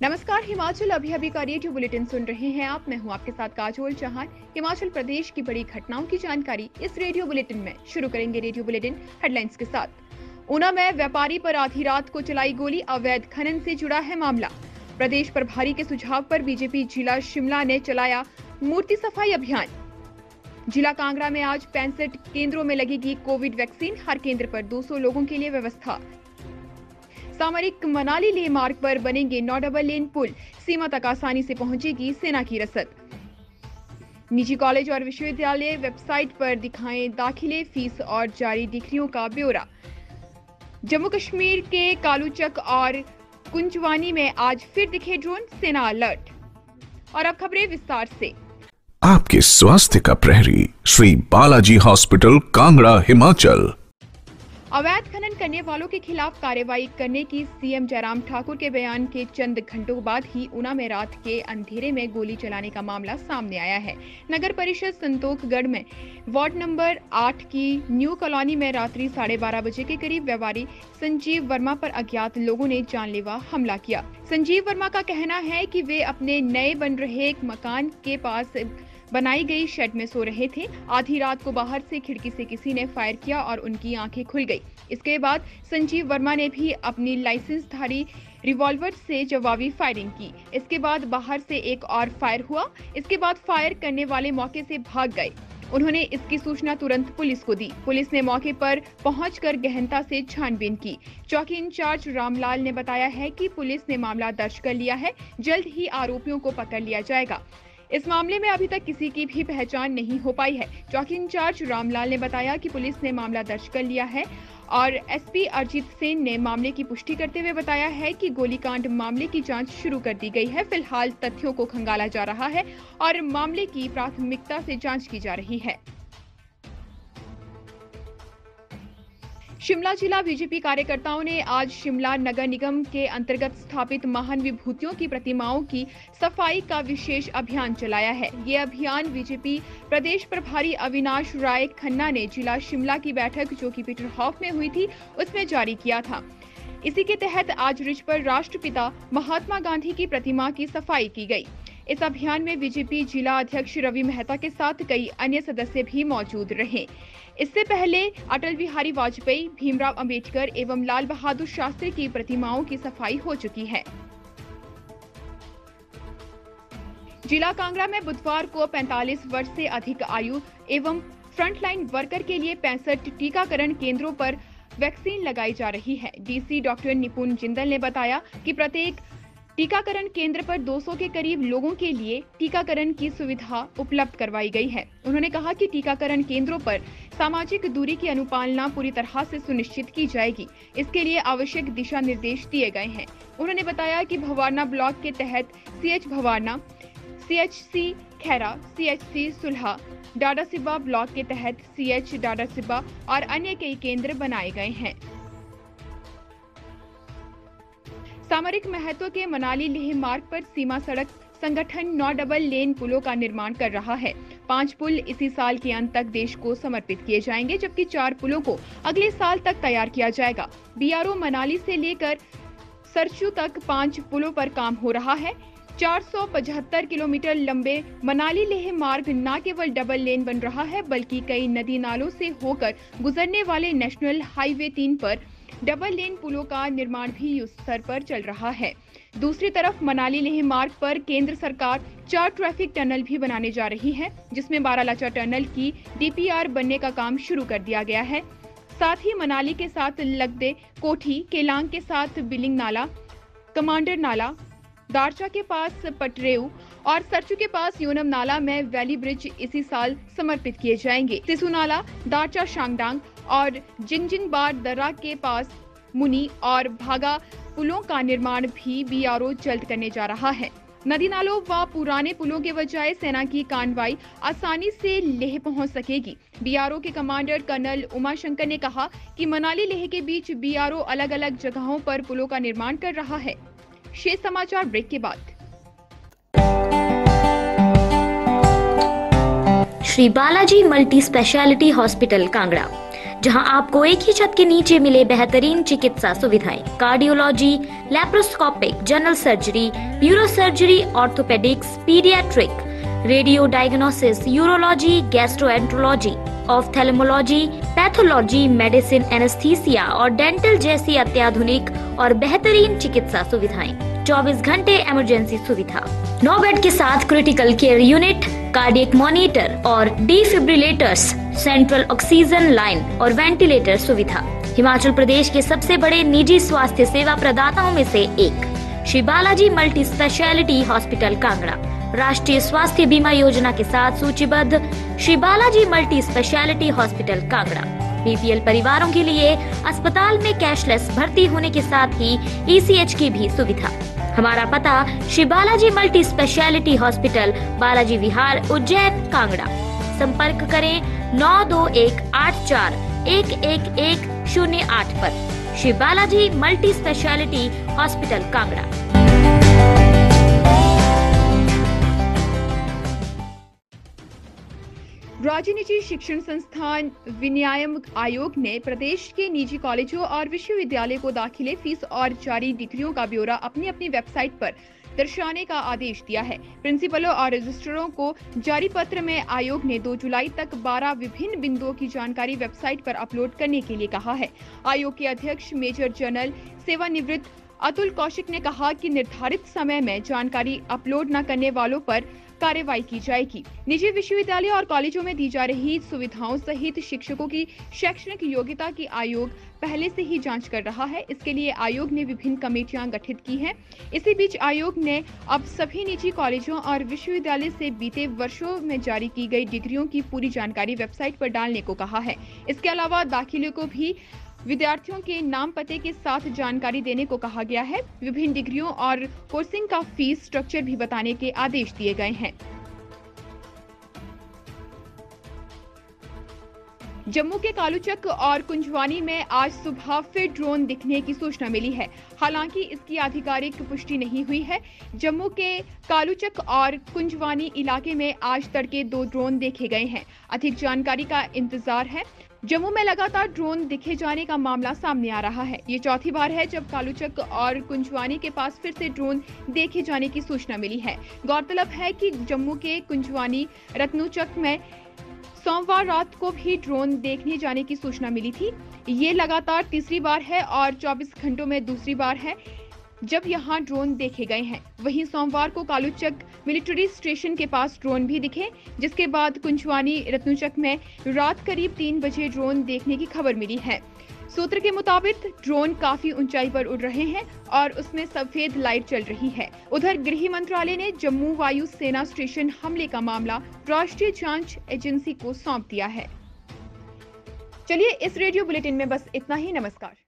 नमस्कार, हिमाचल अभी का रेडियो बुलेटिन सुन रहे हैं आप। मैं हूं आपके साथ काजोल चौहान। हिमाचल प्रदेश की बड़ी घटनाओं की जानकारी इस रेडियो बुलेटिन में। शुरू करेंगे रेडियो बुलेटिन हेडलाइंस के साथ। ऊना में व्यापारी पर आधी रात को चलाई गोली, अवैध खनन से जुड़ा है मामला। प्रदेश प्रभारी के सुझाव पर बीजेपी जिला शिमला ने चलाया मूर्ति सफाई अभियान। जिला कांगड़ा में आज 65 केंद्रों में लगेगी कोविड वैक्सीन, हर केंद्र पर 200 लोगों के लिए व्यवस्था। सामरिक मनाली लेह मार्ग पर बनेंगे 9 डबल लेन पुल, सीमा तक आसानी से पहुंचेगी सेना की रसद। निजी कॉलेज और विश्वविद्यालय वेबसाइट पर दिखाएं दाखिले फीस और जारी डिग्रियों का ब्यौरा। जम्मू कश्मीर के कालूचक और कुंजवानी में आज फिर दिखे ड्रोन, सेना अलर्ट। और अब खबरें विस्तार से। आपके स्वास्थ्य का प्रहरी श्री बालाजी हॉस्पिटल, कांगड़ा, हिमाचल। अवैध खनन करने वालों के खिलाफ कार्रवाई करने की सीएम जयराम ठाकुर के बयान के चंद घंटों बाद ही ऊना में रात के अंधेरे में गोली चलाने का मामला सामने आया है। नगर परिषद संतोखगढ़ में वार्ड नंबर 8 की न्यू कॉलोनी में रात्रि 12:30 बजे के करीब व्यापारी संजीव वर्मा पर अज्ञात लोगों ने जानलेवा हमला किया। संजीव वर्मा का कहना है कि वे अपने नए बन रहे एक मकान के पास बनाई गई शेड में सो रहे थे। आधी रात को बाहर से खिड़की से किसी ने फायर किया और उनकी आंखें खुल गई। इसके बाद संजीव वर्मा ने भी अपनी लाइसेंसधारी रिवॉल्वर से जवाबी फायरिंग की। इसके बाद बाहर से एक और फायर हुआ। इसके बाद फायर करने वाले मौके से भाग गए। उन्होंने इसकी सूचना तुरंत पुलिस को दी। पुलिस ने मौके पर पहुंचकर गहनता से छानबीन की। चौकी इंचार्ज रामलाल ने बताया है कि पुलिस ने मामला दर्ज कर लिया है। जल्द ही आरोपियों को पकड़ लिया जाएगा। इस मामले में अभी तक किसी की भी पहचान नहीं हो पाई है। चौकी इंचार्ज रामलाल ने बताया कि पुलिस ने मामला दर्ज कर लिया है और एसपी अरजीत सेन ने मामले की पुष्टि करते हुए बताया है कि गोलीकांड मामले की जांच शुरू कर दी गई है। फिलहाल तथ्यों को खंगाला जा रहा है और मामले की प्राथमिकता से जांच की जा रही है। शिमला जिला बीजेपी कार्यकर्ताओं ने आज शिमला नगर निगम के अंतर्गत स्थापित महान विभूतियों की प्रतिमाओं की सफाई का विशेष अभियान चलाया है। ये अभियान बीजेपी प्रदेश प्रभारी अविनाश राय खन्ना ने जिला शिमला की बैठक जो कि पीटर हॉफ में हुई थी उसमें जारी किया था। इसी के तहत आज रिज पर राष्ट्रपिता महात्मा गांधी की प्रतिमा की सफाई की गई। इस अभियान में बीजेपी जिला अध्यक्ष रवि मेहता के साथ कई अन्य सदस्य भी मौजूद रहे। इससे पहले अटल बिहारी वाजपेयी, भीमराव अंबेडकर एवं लाल बहादुर शास्त्री की प्रतिमाओं की सफाई हो चुकी है। जिला कांगड़ा में बुधवार को 45 वर्ष से अधिक आयु एवं फ्रंटलाइन वर्कर के लिए 65 टीकाकरण केंद्रों पर वैक्सीन लगाई जा रही है। डीसी डॉक्टर निपुण जिंदल ने बताया कि प्रत्येक टीकाकरण केंद्र पर 200 के करीब लोगों के लिए टीकाकरण की सुविधा उपलब्ध करवाई गई है। उन्होंने कहा कि टीकाकरण केंद्रों पर सामाजिक दूरी की अनुपालना पूरी तरह से सुनिश्चित की जाएगी। इसके लिए आवश्यक दिशा निर्देश दिए गए हैं। उन्होंने बताया कि भवारना ब्लॉक के तहत CH Bhawarna, CHC Khaira, CHC Sulah, Dadasiba block के तहत सीएच डाडासिबा और अन्य कई केंद्र बनाए गए हैं। सामरिक महत्व के मनाली लेह मार्ग पर सीमा सड़क संगठन 9 डबल लेन पुलों का निर्माण कर रहा है। 5 पुल इसी साल के अंत तक देश को समर्पित किए जाएंगे, जबकि 4 पुलों को अगले साल तक तैयार किया जाएगा। बीआरओ मनाली से लेकर सरचू तक 5 पुलों पर काम हो रहा है। 475 किलोमीटर लंबे मनाली लेह मार्ग न केवल डबल लेन बन रहा है, बल्कि कई नदी नालों से होकर गुजरने वाले नेशनल हाईवे 3 पर डबल लेन पुलों का निर्माण भी युद्ध स्तर पर चल रहा है। दूसरी तरफ मनाली लेह मार्ग पर केंद्र सरकार 4 ट्रैफिक टनल भी बनाने जा रही है, जिसमें बारालाचा टनल की डीपीआर बनने का काम शुरू कर दिया गया है। साथ ही मनाली के साथ लगदे कोठी, केलांग के साथ बिलिंग नाला, कमांडर नाला, दारचा के पास पटरेऊ और सरचू के पास योनम नाला में वैली ब्रिज इसी साल समर्पित किए जाएंगे। सिसु नाला, दारचा शांगडांग और जिंगजिंगबार दर्रा के पास मुनी और भागा पुलों का निर्माण भी बीआरओ जल्द करने जा रहा है। नदी नालों व पुराने पुलों के बजाय सेना की कार्रवाई आसानी से लेह पहुंच सकेगी। बीआरओ के कमांडर कर्नल उमाशंकर ने कहा कि मनाली लेह के बीच बीआरओ अलग अलग जगहों पर पुलों का निर्माण कर रहा है। शेष समाचार ब्रेक के बाद। Shri Balaji multi speciality hospital, Kangra. जहां आपको एक ही छत के नीचे मिले बेहतरीन चिकित्सा सुविधाएं, cardiology, laparoscopic, general surgery, neuro surgery, orthopaedics, paediatric, radio diagnosis, urology, gastroenterology, ophthalmology, pathology, medicine, anaesthesia और डेंटल जैसी अत्याधुनिक और बेहतरीन चिकित्सा सुविधाएं, 24 घंटे इमरजेंसी सुविधा, 9 बेड के साथ critical care unit, cardiac monitor और डिफिब्रिलेटर्स, सेंट्रल ऑक्सीजन लाइन और वेंटिलेटर सुविधा। हिमाचल प्रदेश के सबसे बड़े निजी स्वास्थ्य सेवा प्रदाताओं में से एक Shri Balaji multi speciality hospital Kangra राष्ट्रीय स्वास्थ्य बीमा योजना के साथ सूचीबद्ध Shri Balaji multi speciality hospital Kangra BPL परिवारों के लिए अस्पताल में कैशलेस भर्ती होने के साथ ही ईसीएच की भी सुविधा। हमारा पता Shri Balaji multi speciality hospital, Balaji Vihar, Ujjain, Kangra. संपर्क करें 9218411108 पर। Shri Balaji multi speciality hospital Kangra. राज्य निजी शिक्षण संस्थान विनियामक आयोग ने प्रदेश के निजी कॉलेजों और विश्वविद्यालय को दाखिले फीस और जारी डिग्रियों का ब्यौरा अपनी अपनी वेबसाइट पर दर्शाने का आदेश दिया है। प्रिंसिपलों और रजिस्ट्रारों को जारी पत्र में आयोग ने 2 जुलाई तक 12 विभिन्न बिंदुओं की जानकारी वेबसाइट पर अपलोड करने के लिए कहा है। आयोग के अध्यक्ष मेजर जनरल सेवानिवृत्त अतुल कौशिक ने कहा कि निर्धारित समय में जानकारी अपलोड न करने वालों पर कार्रवाई की जाएगी। निजी विश्वविद्यालय और कॉलेजों में दी जा रही सुविधाओं सहित शिक्षकों की शैक्षणिक योग्यता की आयोग पहले से ही जांच कर रहा है। इसके लिए आयोग ने विभिन्न कमेटियां गठित की हैं। इसी बीच आयोग ने अब सभी निजी कॉलेजों और विश्वविद्यालय से बीते वर्षों में जारी की गई डिग्रियों की पूरी जानकारी वेबसाइट पर डालने को कहा है। इसके अलावा दाखिले को भी विद्यार्थियों के नाम पते के साथ जानकारी देने को कहा गया है। विभिन्न डिग्रियों और कोर्सिंग का फीस स्ट्रक्चर भी बताने के आदेश दिए गए हैं। जम्मू के कालूचक और कुंजवानी में आज सुबह फिर ड्रोन दिखने की सूचना मिली है। हालांकि इसकी आधिकारिक पुष्टि नहीं हुई है। जम्मू के कालूचक और कुंजवानी इलाके में आज तड़के 2 ड्रोन देखे गए हैं। अधिक जानकारी का इंतजार है। जम्मू में लगातार ड्रोन दिखे जाने का मामला सामने आ रहा है। ये चौथी बार है जब कालूचक और कुंजवानी के पास फिर से ड्रोन देखे जाने की सूचना मिली है। गौरतलब है कि जम्मू के कुंजवानी रत्नुचक में सोमवार रात को भी ड्रोन देखने जाने की सूचना मिली थी। ये लगातार तीसरी बार है और 24 घंटों में दूसरी बार है जब यहां ड्रोन देखे गए हैं। वहीं सोमवार को कालूचक मिलिट्री स्टेशन के पास ड्रोन भी दिखे, जिसके बाद कुंजवानी रत्नुचक में रात करीब 3 बजे ड्रोन देखने की खबर मिली है। सूत्र के मुताबिक ड्रोन काफी ऊंचाई पर उड़ रहे हैं और उसमें सफेद लाइट चल रही है। उधर गृह मंत्रालय ने जम्मू वायु सेना स्टेशन हमले का मामला राष्ट्रीय जांच एजेंसी को सौंप दिया है। चलिए, इस रेडियो बुलेटिन में बस इतना ही। नमस्कार।